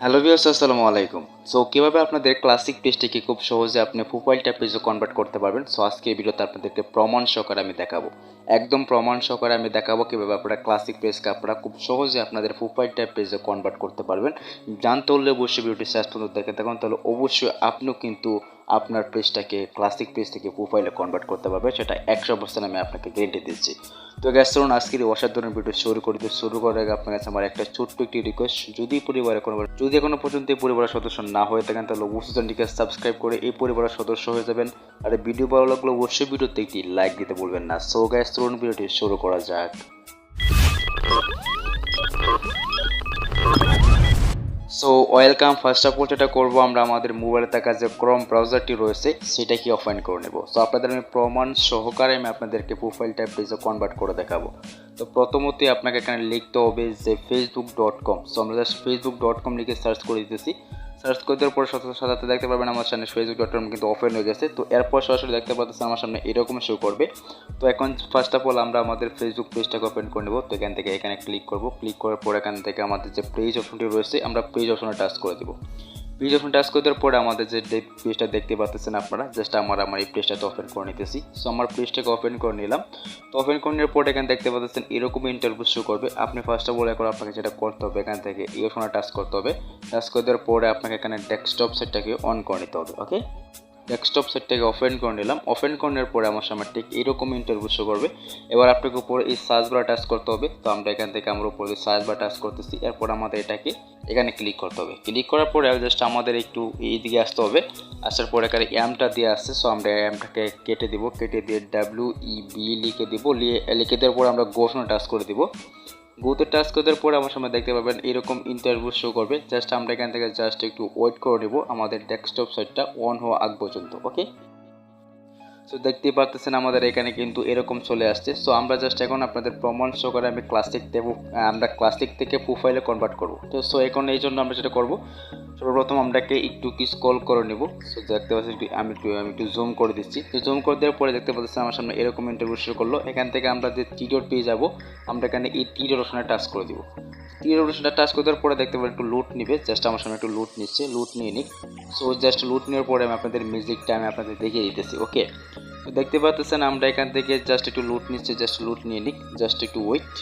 Hello viewers, আসসালামু আলাইকুম। So কীভাবে আপনাদের ক্লাসিক পেজটিকে খুব সহজে আপনি প্রোফাইলটা পেজে কনভার্ট করতে পারবেন। সো আজকে এই ভিডিওতে আপনাদেরকে প্রমাণ সহকারে আমি দেখাবো, একদম প্রমাণ সহকারে আমি দেখাবো কীভাবে আপনারা ক্লাসিক পেজকে আপনারা খুব সহজে আপনাদের প্রোফাইলটা পেজে কনভার্ট করতে পারবেন। জানতে হলে অবশ্যই ভিডিওটি শেষ পর্যন্ত দেখে থাকুন, তাহলে অবশ্যই আপনিও কিন্তু আপনার পেজটাকে ক্লাসিক পেজ থেকে প্রোফাইলে কনভার্ট করতে পারবেন, সেটা 100% আমি আপনাকে গ্যারান্টি দিচ্ছি। তো গ্যাস চলুন আজকের এই অসাধারণ ভিডিও শুরু করার আগে আপনার কাছে আমার একটা ছোট্ট একটি রিকোয়েস্ট, যদি এখনো পর্যন্ত এই পরিবারের সদস্য না হয়ে থাকেন তাহলে অবশ্যই চ্যানেলটিকে সাবস্ক্রাইব করে এই পরিবারের সদস্য হয়ে যাবেন। আর এই ভিডিও ভালো লাগলে অবশ্যই ভিডিওতে একটি লাইক দিতে ভুলবেন না। সো গ্যাস চলুন ভিডিওটি শুরু করা যাক। So welcome. First of all যেটা করবো, আমরা আমাদের মোবাইলে থাকা যে ক্রোম ব্রাউজারটি রয়েছে সেটাকে ওপেন করে নেব। সো আপনাদের আমি প্রমাণ সহকারে আমি আপনাদেরকে প্রোফাইলটা পেজে কনভার্ট করে দেখাবো। তো প্রথমতই আপনাকে এখানে লিখতে হবে যে facebook.com। সো আমরা জাস্ট facebook.com লিখে সার্চ করে দিতেছি। সার্চ করে দেওয়ার পর সাথে দেখতে পারবেন আমার সামনে facebook.com কিন্তু ওপেন হয়ে গেছে। তো এরপর সরাসরি দেখতে পাচ্ছেন আমার সামনে এরকম শো করবে। তো এখন ফার্স্ট অফ অল আমরা আমাদের ফেসবুক পেজটাকে ওপেন করে নেব। তো এখান থেকে এখানে ক্লিক করব। ক্লিক করার পর এখান থেকে আমাদের যে পেজ অপশনটি রয়েছে আমরা পেজ অপশনে টাচ করে দেব। পেজ অপশন টাচ করে দেওয়ার পরে আমাদের যে পেজটা দেখতে পাচ্ছেন আপনারা, জাস্ট আমার এই পেজটাতে ওপেন করে নিতেছি। সো আমার পেজটাকে ওপেন করে নিলাম। তো ওপেন করে নেওয়ার পর এখানে দেখতে পাচ্ছেন এরকম ইন্টারভিউ শো করবে। আপনি ফার্স্ট অফ অল এখন আপনাকে যেটা করতে হবে, এখান থেকে এই অপশনে টাচ করতে হবে। টাচ করে দেওয়ার পরে আপনাকে এখানে ডেস্কটপ সেটটাকে অন করে নিতে হবে। ওকে, ডেস্কটপ সেটটাকে ওপেন করে নিলাম। ওপেন করে নেওয়ার পরে আমার সামনে ঠিক এরকম ইন্টারভিউ শো করবে। এবার আপনাকে উপরে এই সার্চ বার টাচ করতে হবে। তো আমরা এখান থেকে আমরা উপরে সার্চ বার টাচ করতেছি। এরপর আমাদের এটাকে এখানে ক্লিক করতে হবে। ক্লিক করার পরে জাস্ট আমাদের একটু এইদিকে আসতে হবে। আসার পরে এখানে এমটা দিয়ে আসছে। সো আমরা এমটাকে কেটে দিব। কেটে দিয়ে WEB লিখে দিব। লিখে দেওয়ার পরে আমরা গোশনে টাচ করে দিব। গোতে টাচ করে দেওয়ার পরে আমার সামনে দেখতে পাবেন এরকম ইন্টারভিউ শো করবে। জাস্ট আমরা এখান থেকে জাস্ট একটু ওয়েট করে নেব আমাদের ডেস্কটপ সাইটটা অন হওয়া আগ পর্যন্ত। ওকে, সো দেখতেই পারতেছেন আমাদের এখানে কিন্তু এরকম চলে আসছে। সো আমরা জাস্ট এখন আপনাদের প্রমাণ সহকারে আমরা ক্লাসিক থেকে প্রোফাইলে কনভার্ট করব। তো সো এখন এই জন্য আমরা যেটা করব, সর্বপ্রথম আমরাকে একটু কি স্ক্রল করে নেব। সো দেখতে পাচ্ছেন আমি একটু জুম করে দিচ্ছি। তো জুম করে দেওয়ার পরে দেখতে পাচ্ছেন আমার সামনে এরকম ইন্টারভিউ শুরু করলো। এখান থেকে আমরা যে টিডট পেয়ে যাব, আমরা এখানে এই টিডট অপশনে টাচ করে দিব। টিডট অপশনটা টাচ করে দেওয়ার পরে দেখতে পাবেন একটু লুট নিবে। জাস্ট আমার সামনে একটু লুট নিচ্ছে, লুট নিয়ে নিক। সো জাস্ট লুট নেওয়ার পরে আমি আপনাদের মিউজিকটা আমি আপনাদের দেখিয়ে দিতেছি। ওকে, তো দেখতে পাচ্ছেন আমরা এখান থেকে জাস্ট একটু লুট নিচ্ছে, জাস্ট লুট নিয়ে নিক, জাস্ট একটু ওয়েট।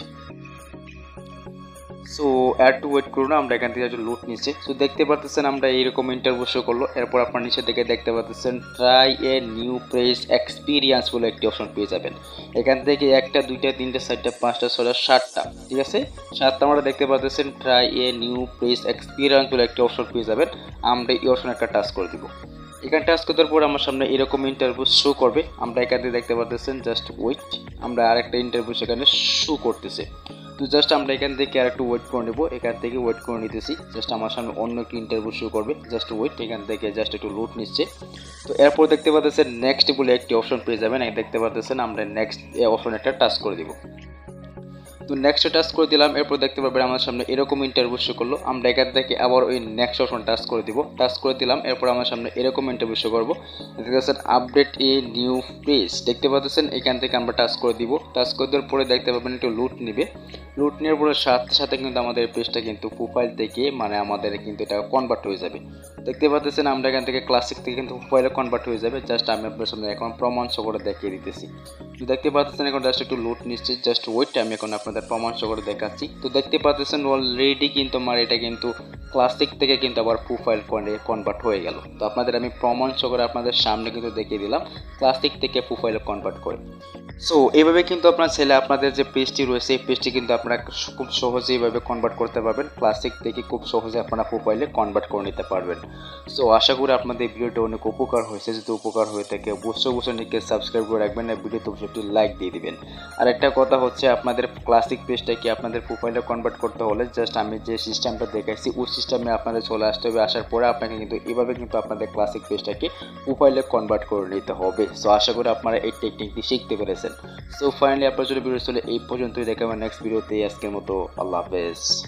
সো একটু ওয়েট করুন, আমরা এখান থেকে একটু লুট নিচ্ছে। সো দেখতে পাচ্ছেন আমরা এইরকম ইন্টারভিউ শো করলো। এরপর আপনার নিচে থেকে দেখতে পাচ্ছেন try a new press experience বলে একটি অপশন পেয়ে যাবেন। এখান থেকে একটা, দুইটা, তিনটা, চারটা, পাঁচটা, ছয়টা, সাতটা, ঠিক আছে, সাতটা আমরা দেখতে পাচ্ছেন try a new press experience বলে একটি অপশন পেয়ে যাবেন। আমরা এই অপশন একটা টাচ করে দিব। এখানে টাচ করার পর আমার সামনে এরকম ইন্টারভিউ শো করবে। আমরা এখান থেকে দেখতে পাচ্ছেন জাস্ট ওয়েট, আমরা আরেকটা ইন্টারভিউ সেখানে শো করতেছে। তো জাস্ট আমরা এখান থেকে আরেকটু ওয়েট করে নেব। এখান থেকে ওয়েট করে নিতেছি। জাস্ট আমার সামনে অন্য একটি ইন্টারভিউ শো করবে। জাস্ট ওয়েট, এখান থেকে জাস্ট একটু লুট নিচ্ছে। তো এরপর দেখতে পাচ্ছেন নেক্সট বলে একটি অপশন পেয়ে যাবেন। দেখতে পাচ্ছেন আমরা নেক্সট অপশন একটা টাচ করে দিব। তো নেক্সট টাচ করে দিলাম। এরপর দেখতে পাবেন আমার সামনে এরকম ইন্টারভিউ শো করলো। আমরা এখান থেকে আবার ওই নেক্সট অপশন টাচ করে দিব। টাচ করে দিলাম। এরপর আমার সামনে এরকম ইন্টারভিউ শো করবো। দেখতে পাচ্ছেন আপডেট এ নিউ পেজ, দেখতে পাচ্ছেন এখান থেকে আমরা টাচ করে দিব। টাচ করে দেওয়ার পরে দেখতে পাবেন একটু লুট নিবে। লুট নেওয়ার পরে সাথে সাথে কিন্তু আমাদের পেজটা কিন্তু প্রোফাইল থেকে আমাদের কিন্তু এটা কনভার্ট হয়ে যাবে। দেখতে পাচ্ছেন আমরা এখান থেকে ক্লাসিক থেকে কিন্তু প্রোফাইলে কনভার্ট হয়ে যাবে। জাস্ট আমি আপনার সামনে এখন প্রমাণ সহকারে দেখিয়ে দিতেছি। তো দেখতে পাচ্ছেন এখন জাস্ট একটু লুট নিচ্ছে, জাস্ট ওয়েট, আমি এখন আপনাদের প্রমাণ সহকারে দেখাচ্ছি। তো দেখতে পাচ্ছেন অলরেডি কিন্তু আমার এটা কিন্তু ক্লাসিক থেকে কিন্তু আবার প্রোফাইল কনভার্ট হয়ে গেল। তো আপনাদের আমি প্রমাণ সহকারে আপনাদের সামনে কিন্তু দেখিয়ে দিলাম ক্লাসিক থেকে প্রোফাইলে কনভার্ট করে। সো এইভাবে কিন্তু আপনার ছেলে আপনাদের যে পেজটি রয়েছে এই পেজটি কিন্তু আপনারা খুব সহজে এইভাবে কনভার্ট করতে পারবেন। ক্লাসিক থেকে খুব সহজে আপনারা প্রোফাইলে কনভার্ট করে নিতে পারবেন। সো আশা করি আপনাদের ভিডিওটা অনেক উপকার হয়েছে। যদি উপকার হয়ে থাকে অবশ্যই নিকে সাবস্ক্রাইব করে রাখবেন, আর ভিডিওতে অবশ্যই একটি লাইক দিয়ে দিবেন। আর একটা কথা হচ্ছে, আপনাদের ক্লাসিক পেজটাকে আপনাদের প্রোফাইলে কনভার্ট করতে হলে জাস্ট আমি যে সিস্টেমটা দেখাইছি ওই সিস্টেমে আপনাদের চলে আসতে হবে। আসার পরে আপনাকে কিন্তু এভাবে কিন্তু আপনাদের ক্লাসিক পেজটাকে প্রোফাইলে কনভার্ট করে নিতে হবে। সো আশা করি আপনারা এই টেকনিকটি শিখতে পেরেছেন। সো ফাইনালি আপনার জন্য ভিডিও চলে এই পর্যন্তই। দেখাবেন নেক্সট ভিডিওতে। আজকের মতো আল্লাহ হাফেজ।